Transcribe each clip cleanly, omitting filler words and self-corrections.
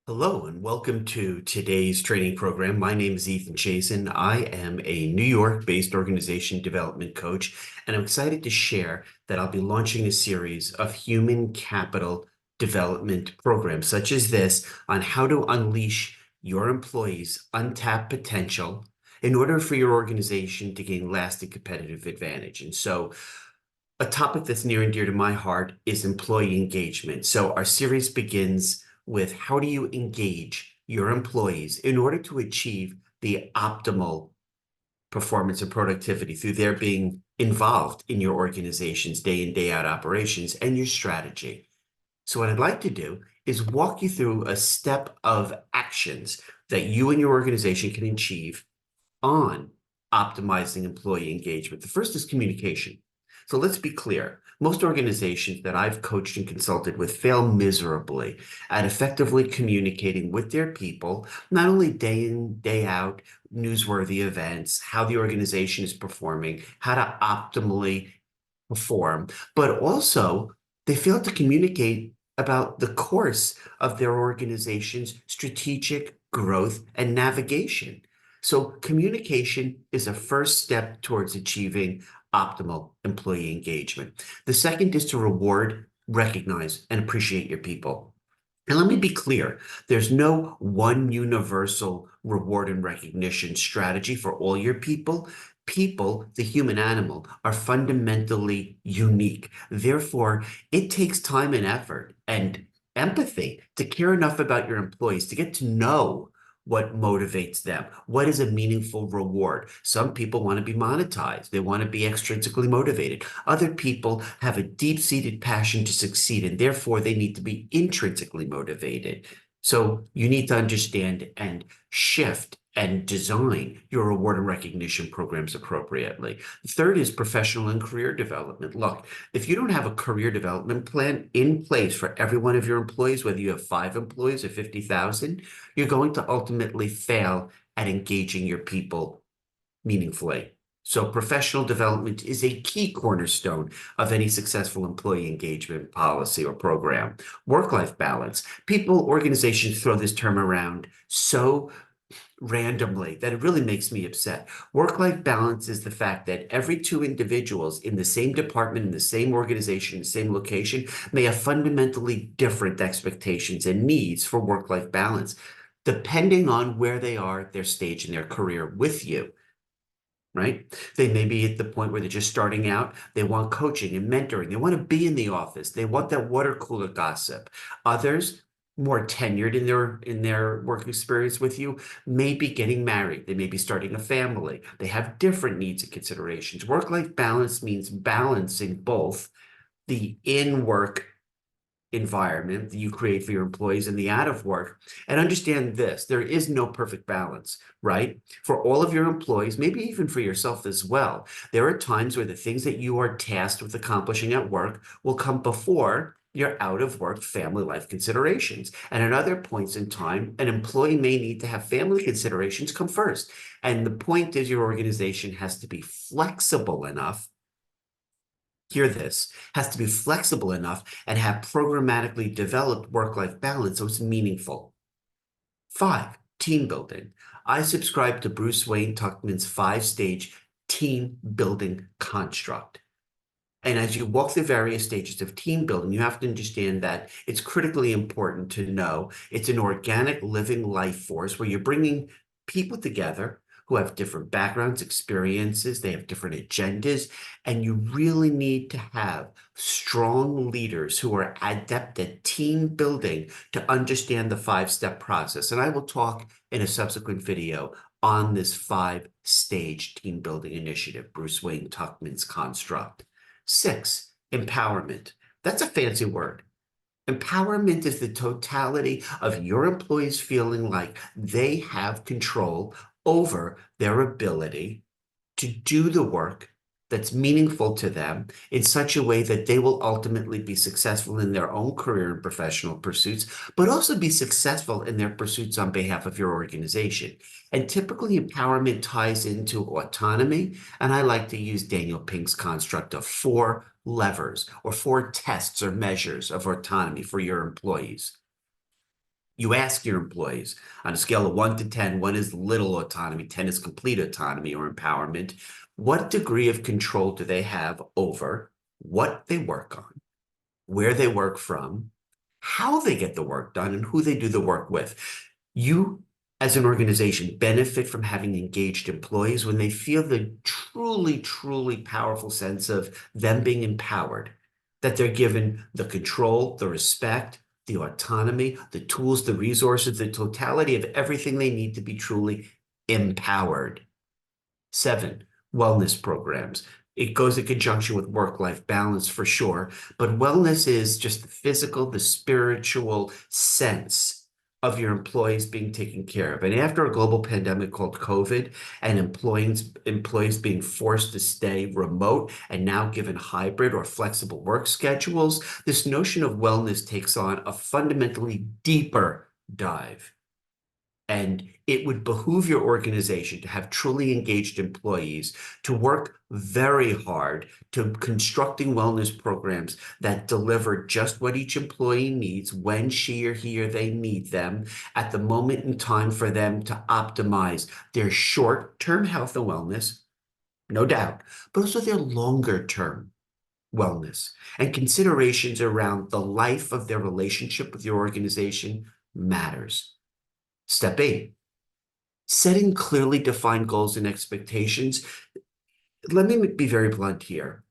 Hello and welcome to today's training program. My name is Ethan Chazin. I am a New York-based organization development coach, and I'm excited to share that I'll be launching a series of human capital development programs such as this on how to unleash your employees' untapped potential in order for your organization to gain lasting competitive advantage. And so a topic that's near and dear to my heart is employee engagement. So our series begins with how do you engage your employees in order to achieve the optimal performance and productivity through their being involved in your organization's day in, day out operations and your strategy. So what I'd like to do is walk you through a step of actions that you and your organization can achieve on optimizing employee engagement. The first is communication. So let's be clear. Most organizations that I've coached and consulted with fail miserably at effectively communicating with their people, not only day in, day out, newsworthy events, how the organization is performing, how to optimally perform, but also they fail to communicate about the course of their organization's strategic growth and navigation. So communication is a first step towards achieving optimal employee engagement. The second is to reward, recognize, and appreciate your people. And let me be clear, there's no one universal reward and recognition strategy for all your people. People, the human animal, are fundamentally unique. Therefore, it takes time and effort and empathy to care enough about your employees, to get to know what motivates them, what is a meaningful reward. Some people want to be monetized. They want to be extrinsically motivated. Other people have a deep-seated passion to succeed, and therefore they need to be intrinsically motivated. So you need to understand and shift and design your reward and recognition programs appropriately. The third is professional and career development. Look, if you don't have a career development plan in place for every one of your employees, whether you have 5 employees or 50,000, you're going to ultimately fail at engaging your people meaningfully. So professional development is a key cornerstone of any successful employee engagement policy or program. Work-life balance. People, organizations throw this term around so randomly that it really makes me upset. Work-life balance is the fact that every two individuals in the same department, in the same organization, the same location, may have fundamentally different expectations and needs for work-life balance, depending on where they are at their stage in their career with you. Right? They may be at the point where they're just starting out. They want coaching and mentoring. They want to be in the office. They want that water cooler gossip. Others, more tenured in their work experience with you, may be getting married. They may be starting a family. They have different needs and considerations. Work-life balance means balancing both the in-work environment that you create for your employees and the out of work. And understand this, there is no perfect balance, right? For all of your employees, maybe even for yourself as well. There are times where the things that you are tasked with accomplishing at work will come before your out of work family life considerations. And at other points in time, an employee may need to have family considerations come first. And the point is your organization has to be flexible enough, hear this, has to be flexible enough and have programmatically developed work-life balance so it's meaningful. 5, team building. I subscribe to Bruce Wayne Tuckman's 5-stage team building construct. And as you walk through various stages of team building, you have to understand that it's critically important to know it's an organic living life force where you're bringing people together who have different backgrounds, experiences, they have different agendas, and you really need to have strong leaders who are adept at team building to understand the 5-step process. And I will talk in a subsequent video on this 5-stage team building initiative, Bruce Wayne Tuckman's construct. 6, empowerment. That's a fancy word. Empowerment is the totality of your employees feeling like they have control over their ability to do the work that's meaningful to them in such a way that they will ultimately be successful in their own career and professional pursuits, but also be successful in their pursuits on behalf of your organization. And typically empowerment ties into autonomy. And I like to use Daniel Pink's construct of 4 levers or 4 tests or measures of autonomy for your employees. You ask your employees on a scale of 1 to 10, 1 is little autonomy, 10 is complete autonomy or empowerment. What degree of control do they have over what they work on, where they work from, how they get the work done, and who they do the work with? You, as an organization, benefit from having engaged employees when they feel the truly, truly powerful sense of them being empowered, that they're given the control, the respect, the autonomy, the tools, the resources, the totality of everything they need to be truly empowered. 7, wellness programs. It goes in conjunction with work-life balance for sure, but wellness is just the physical, the spiritual sense of your employees being taken care of. And after a global pandemic called COVID and employees being forced to stay remote and now given hybrid or flexible work schedules, this notion of wellness takes on a fundamentally deeper dive. And it would behoove your organization to have truly engaged employees, to work very hard to constructing wellness programs that deliver just what each employee needs when she or he or they need them at the moment in time for them to optimize their short-term health and wellness, no doubt, but also their longer-term wellness and considerations around the life of their relationship with your organization matters. Step 8. Setting clearly defined goals and expectations. Let me be very blunt here.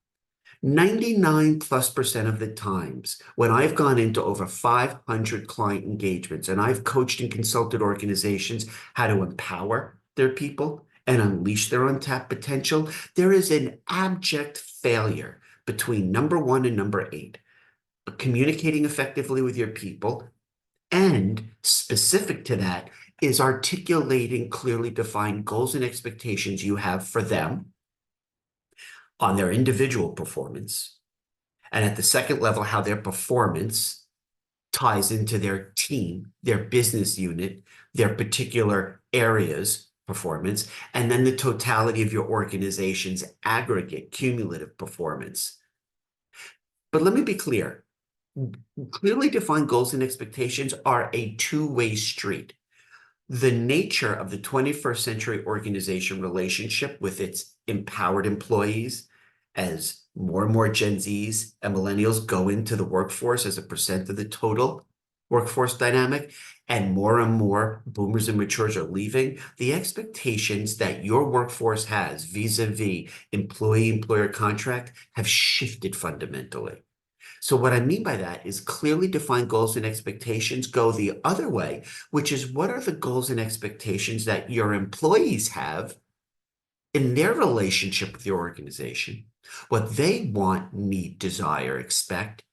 99+% of the times when I've gone into over 500 client engagements and I've coached and consulted organizations how to empower their people and unleash their untapped potential, there is an abject failure between number 1 and number 8. Communicating effectively with your people, and specific to that is articulating clearly defined goals and expectations you have for them on their individual performance. And at the second level, how their performance ties into their team, their business unit, their particular areas performance, and then the totality of your organization's aggregate cumulative performance. But let me be clear. Clearly defined goals and expectations are a two-way street. The nature of the 21st century organization relationship with its empowered employees, as more and more Gen Zs and millennials go into the workforce as a percent of the total workforce dynamic, and more boomers and matures are leaving, the expectations that your workforce has vis-a-vis employee-employer contract have shifted fundamentally. So what I mean by that is clearly defined goals and expectations go the other way, which is what are the goals and expectations that your employees have in their relationship with your organization, what they want, need, desire, expect,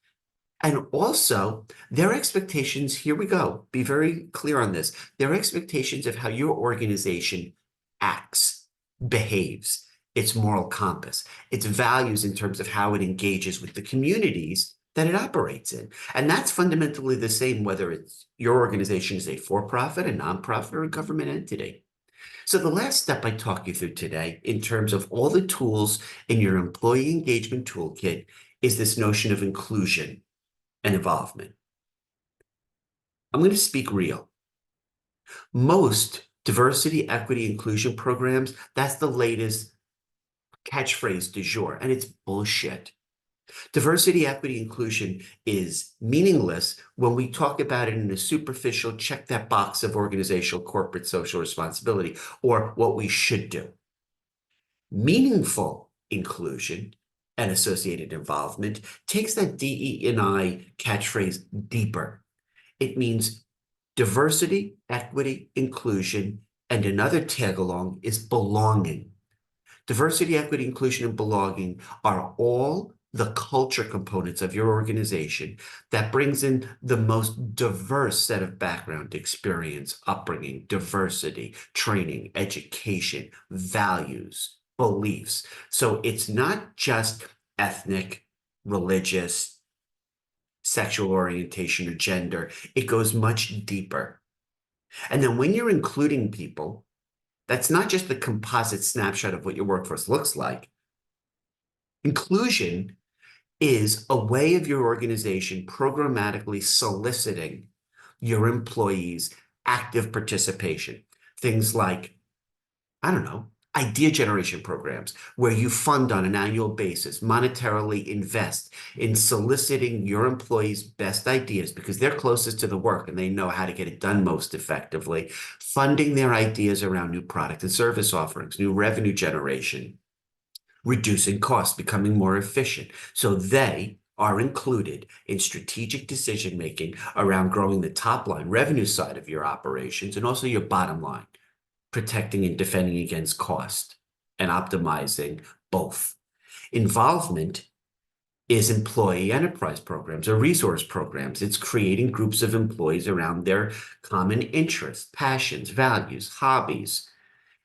and also their expectations, here we go, be very clear on this, their expectations of how your organization acts, behaves, its moral compass, its values in terms of how it engages with the communities that it operates in. And that's fundamentally the same whether it's your organization is a for-profit, a nonprofit, or a government entity. So the last step I talk you through today in terms of all the tools in your employee engagement toolkit is this notion of inclusion and involvement. I'm going to speak real. Most diversity, equity, inclusion programs, that's the latest catchphrase du jour, and it's bullshit. Diversity, equity, inclusion is meaningless when we talk about it in a superficial check that box of organizational corporate social responsibility or what we should do. Meaningful inclusion and associated involvement takes that DE&I catchphrase deeper. It means diversity, equity, inclusion, and another tag along is belonging. Diversity, equity, inclusion, and belonging are all the culture components of your organization that brings in the most diverse set of background, experience, upbringing, diversity, training, education, values, beliefs. So it's not just ethnic, religious, sexual orientation, or gender. It goes much deeper. And then when you're including people, that's not just the composite snapshot of what your workforce looks like. Inclusion is a way of your organization programmatically soliciting your employees' active participation. Things like, I don't know, idea generation programs where you fund on an annual basis, monetarily invest in soliciting your employees' best ideas because they're closest to the work and they know how to get it done most effectively, funding their ideas around new product and service offerings, new revenue generation, reducing costs, becoming more efficient. So they are included in strategic decision making around growing the top line revenue side of your operations and also your bottom line, protecting and defending against cost and optimizing both. Involvement is employee enterprise programs or resource programs. It's creating groups of employees around their common interests, passions, values, hobbies.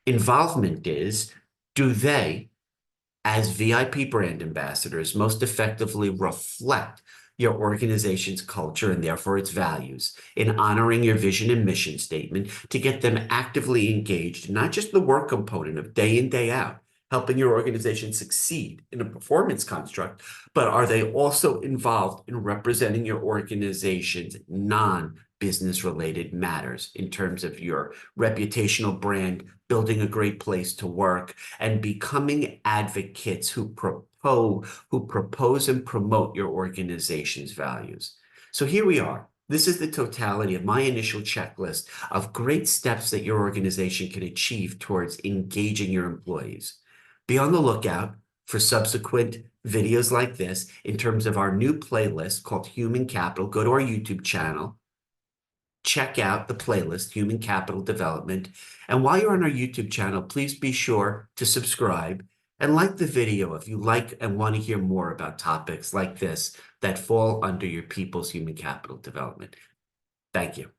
Involvement is, do they, as VIP brand ambassadors, most effectively reflect your organization's culture and therefore its values in honoring your vision and mission statement to get them actively engaged, not just the work component of day in, day out, helping your organization succeed in a performance construct, but are they also involved in representing your organization's non-business related matters in terms of your reputational brand, building a great place to work, and becoming advocates who propose and promote your organization's values. So here we are. This is the totality of my initial checklist of great steps that your organization can achieve towards engaging your employees. Be on the lookout for subsequent videos like this in terms of our new playlist called Human Capital. Go to our YouTube channel, check out the playlist, Human Capital Development. And while you're on our YouTube channel, please be sure to subscribe and like the video if you like and want to hear more about topics like this that fall under your people's human capital development. Thank you.